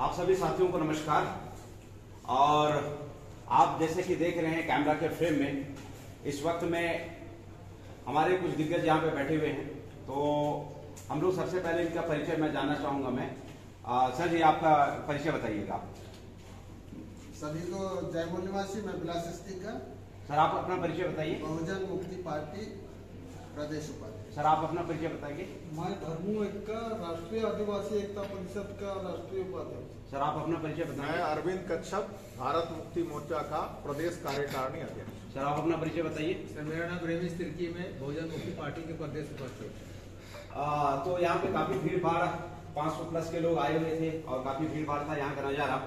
आप सभी साथियों को नमस्कार। और आप जैसे कि देख रहे हैं कैमरा के फ्रेम में, इस वक्त में हमारे कुछ दिग्गज यहाँ पे बैठे हुए हैं। तो हम लोग सबसे पहले इनका परिचय मैं जानना चाहूंगा। मैं सर जी, आपका परिचय बताइएगा। सभी को जय बोल निवासी, मैं बिलास स्टिकर। सर आप अपना परिचय बताइए। बहुजन मुक्ति पार्टी प्रदेश उपाध्यक्ष। सर आप अपना परिचय बताइए। मैं धर्मू एक्का, राष्ट्रीय आदिवासी एकता परिषद का राष्ट्रीय उपाध्यक्ष। सर आप अपना परिचय बताइए। मैं अरविंद कच्छप, भारत मुक्ति मोर्चा का प्रदेश कार्यकारिणी अध्यक्ष। सर आप अपना परिचय बताइए। सर मेरा नाम रेमिस तिर्की, में बहुजन मुक्ति पार्टी के प्रदेश उपाध्यक्ष। तो यहाँ पे काफी भीड़ भाड़, 500 प्लस के लोग आए हुए थे और काफी भीड़ भाड़ था यहाँ का नजारा।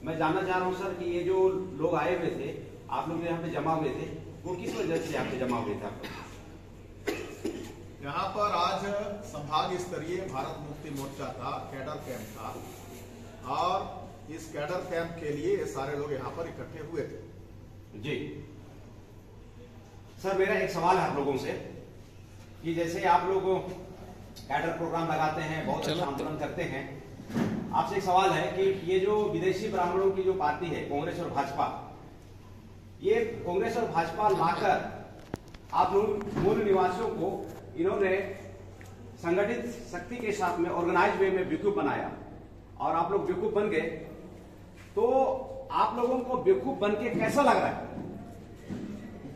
मैं जानना चाह रहा हूँ सर कि ये जो लोग आए हुए थे, आप लोग यहाँ पे जमा हुए थे, वो किस वजह से यहाँ पे जमा हुए थे आप लोग? यहाँ पर आज संभाग स्तरीय भारत मुक्ति मोर्चा का कैडर कैंप था और इस कैडर कैंप के लिए ये सारे लोग यहाँ पर इकट्ठे हुए थे। जी सर, मेरा एक सवाल है आप लोगों से कि जैसे आप लोग कैडर प्रोग्राम लगाते हैं, बहुत अच्छा आंदोलन करते हैं, आपसे एक सवाल है कि ये जो विदेशी ब्राह्मणों की जो पार्टी है कांग्रेस और भाजपा, ये कांग्रेस और भाजपा लाकर आप लोग मूल निवासियों को इन्होंने संगठित शक्ति के साथ में ऑर्गेनाइज वे में बेवकूफ बनाया और आप लोग बेवकूफ बन गए। तो आप लोगों को बेवकूफ बन के कैसा लग रहा है?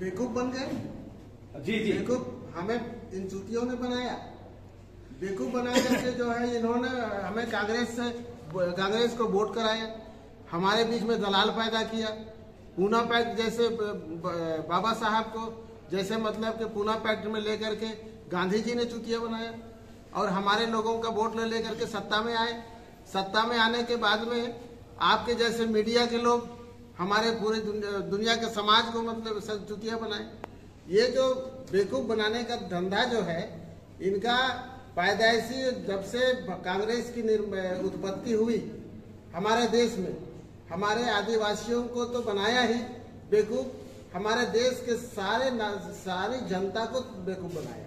बेवकूफ बन गए? जी जी, बेवकूफ हमें इन चूतियों ने बनाया। बेवकूफ बना करके जो है इन्होंने हमें कांग्रेस को वोट कराया, हमारे बीच में दलाल पैदा किया। पूना पैक्ट जैसे बाबा साहब को जैसे मतलब कि पूना पैक्ट में लेकर के गांधी जी ने चुतिया बनाया और हमारे लोगों का वोट ले लेकर के सत्ता में आए। सत्ता में आने के बाद में आपके जैसे मीडिया के लोग हमारे पूरे दुनिया के समाज को मतलब चुतिया बनाए। ये जो बेवकूफ बनाने का धंधा जो है इनका पैदाइशी, जब से कांग्रेस की उत्पत्ति हुई हमारे देश में, हमारे आदिवासियों को तो बनाया ही बेवकूफ, हमारे देश के सारी जनता को बेवकूफ बनाया।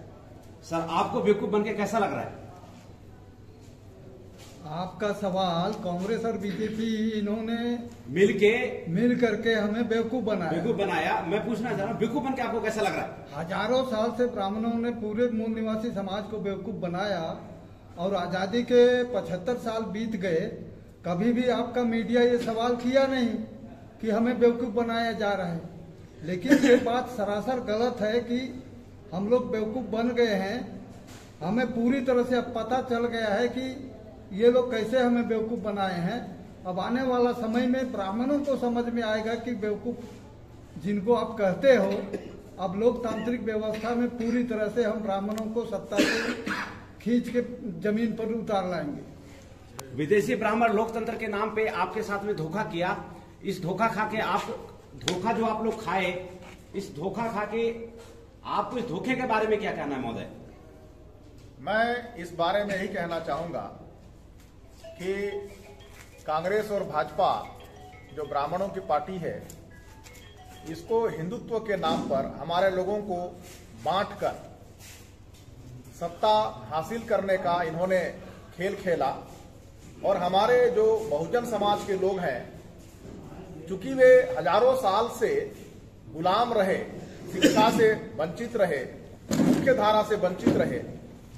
सर आपको बेवकूफ बन के कैसा लग रहा है? आपका सवाल, कांग्रेस और बीजेपी इन्होंने मिल करके हमें बेवकूफ बनाया। मैं पूछना चाह रहा हूँ, बेवकूफ बन के आपको कैसा लग रहा है? हजारों साल से ब्राह्मणों ने पूरे मूल निवासी समाज को बेवकूफ बनाया और आजादी के 75 साल बीत गए, कभी भी आपका मीडिया ये सवाल किया नहीं कि हमें बेवकूफ बनाया जा रहा है। लेकिन ये बात सरासर गलत है कि हम लोग बेवकूफ बन गए हैं। हमें पूरी तरह से अब पता चल गया है कि ये लोग कैसे हमें बेवकूफ बनाए हैं। अब आने वाला समय में ब्राह्मणों को समझ में आएगा कि बेवकूफ जिनको आप कहते हो, अब लोकतांत्रिक व्यवस्था में पूरी तरह से हम ब्राह्मणों को सत्ता से खींच के जमीन पर उतार लाएंगे। विदेशी ब्राह्मण लोकतंत्र के नाम पे आपके साथ में धोखा किया। इस धोखा खा के धोखा जो आप लोग खाए, इस धोखा खा के आपको इस धोखे के बारे में क्या कहना है महोदय? मैं इस बारे में यही कहना चाहूंगा कि कांग्रेस और भाजपा जो ब्राह्मणों की पार्टी है, इसको हिंदुत्व के नाम पर हमारे लोगों को बांटकर सत्ता हासिल करने का इन्होंने खेल खेला। और हमारे जो बहुजन समाज के लोग हैं, चूंकि वे हजारों साल से गुलाम रहे, शिक्षा से वंचित रहे, मुख्य धारा से वंचित रहे,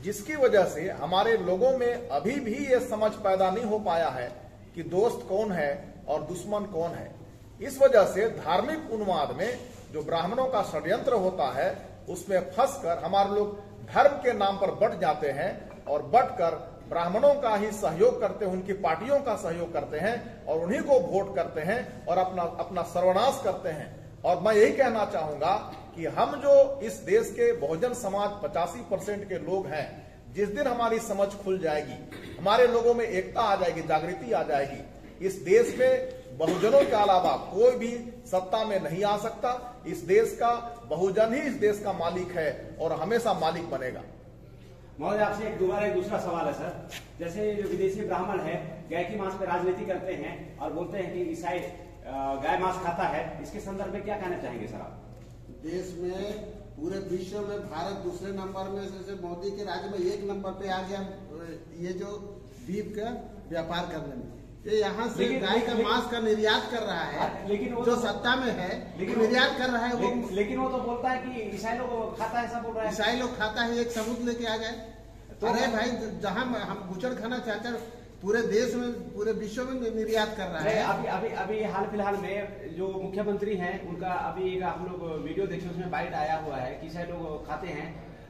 जिसकी वजह से हमारे लोगों में अभी भी ये समझ पैदा नहीं हो पाया है कि दोस्त कौन है और दुश्मन कौन है। इस वजह से धार्मिक उन्माद में जो ब्राह्मणों का षड्यंत्र होता है, उसमें फंसकर हमारे लोग धर्म के नाम पर बट जाते हैं और बटकर ब्राह्मणों का ही सहयोग करते हैं, उनकी पार्टियों का सहयोग करते हैं और उन्हीं को वोट करते हैं और अपना सर्वनाश करते हैं। और मैं यही कहना चाहूंगा कि हम जो इस देश के बहुजन समाज 85% के लोग हैं, जिस दिन हमारी समझ खुल जाएगी, हमारे लोगों में एकता आ जाएगी, जागृति आ जाएगी, इस देश में बहुजनों के अलावा कोई भी सत्ता में नहीं आ सकता। इस देश का बहुजन ही इस देश का मालिक है और हमेशा मालिक बनेगा। महोदय आपसे एक दूसरा सवाल है सर। जैसे जो विदेशी ब्राह्मण है, गाय की मांस पे राजनीति करते हैं और बोलते हैं कि ईसाई गाय मांस खाता है, इसके संदर्भ में क्या कहना चाहेंगे सर आप? देश में पूरे विश्व में भारत दूसरे नंबर में, जैसे मोदी के राज्य में 1 नंबर पे आ गया ये जो बीफ का व्यापार करने में। ये यहाँ से गाय का मांस का निर्यात कर रहा है, लेकिन वो जो सत्ता में है लेकिन निर्यात कर रहा है वो। लेकिन वो तो बोलता है कि ईसाई लोग खाता है, ऐसा बोल रहा है। ईसाई लोग खाता है, एक सबूत लेके आ जाए। तो अरे भाई, जहाँ हम गुचड़ खाना चाहते पूरे देश में, पूरे विश्व में निर्यात कर रहा है। अभी हाल फिलहाल में जो मुख्यमंत्री हैं उनका अभी एक हम लोग वीडियो देखे, उसमें बाइट आया हुआ है कि ईसाई लोग खाते हैं।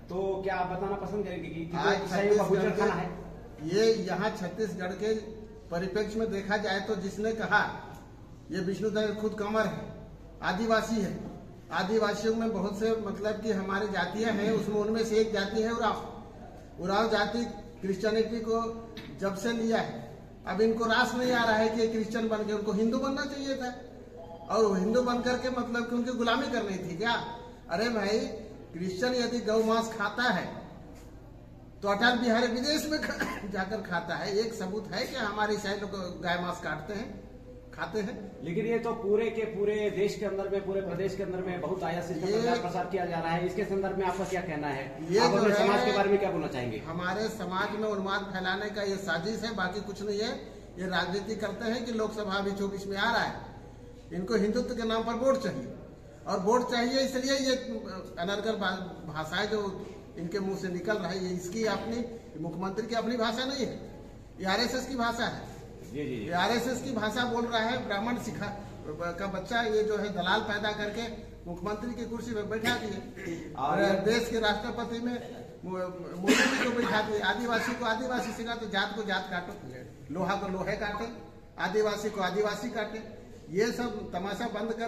तो क्या आप बताना पसंद करेंगे कि ईसाइयों का गुचड़ खाना है? ये यहाँ छत्तीसगढ़ के परिप्रेक्ष्य में देखा जाए तो जिसने कहा, ये विष्णुदेव खुद कंवर है, आदिवासी है। आदिवासियों में बहुत से मतलब कि हमारी जातियां हैं, उसमें उनमें से एक जाति है उराव जाति। क्रिश्चियनिटी को जब से लिया है, अब इनको रास नहीं आ रहा है कि क्रिश्चियन बन के, उनको हिंदू बनना चाहिए था। और हिंदू बन करके मतलब कि उनकी गुलामी करनी थी क्या? अरे भाई, क्रिश्चियन यदि गौ मांस खाता है तो अटल बिहारी विदेश में जाकर खाता है। एक सबूत है कि हमारे ईसाई लोग गाय मांस काटते हैं, खाते हैं। लेकिन ये तो पूरे के पूरे देश के अंदर में, पूरे प्रदेश के अंदर में बहुत आया सिस्टम प्रसार किया जा रहा है। इसके संदर्भ में आपका क्या कहना है? ये आप अपने समाज के बारे में क्या बोलना चाहेंगे? हमारे समाज में उन्माद फैलाने का ये साजिश है, बाकी कुछ नहीं है। ये राजनीति करते हैं कि लोकसभा अभी 24 में आ रहा है, इनको हिंदुत्व के नाम पर वोट चाहिए। और वोट चाहिए इसलिए ये अनर्गल भाषाएं जो इनके मुंह से निकल रहा है, ये इसकी अपनी, मुख्यमंत्री की अपनी भाषा नहीं है, ये आरएसएस की भाषा है। ये आरएसएस की भाषा बोल रहा है। ब्राह्मण सिखा का बच्चा ये जो है दलाल पैदा करके मुख्यमंत्री की कुर्सी पर बैठा दिए, और देश के राष्ट्रपति में मोदी जी को बैठा दिए। आदिवासी को आदिवासी सिखा, तो जात को जात काटो, लोहा को लोहे काटे, आदिवासी को आदिवासी काटे। ये सब तमाशा बंद कर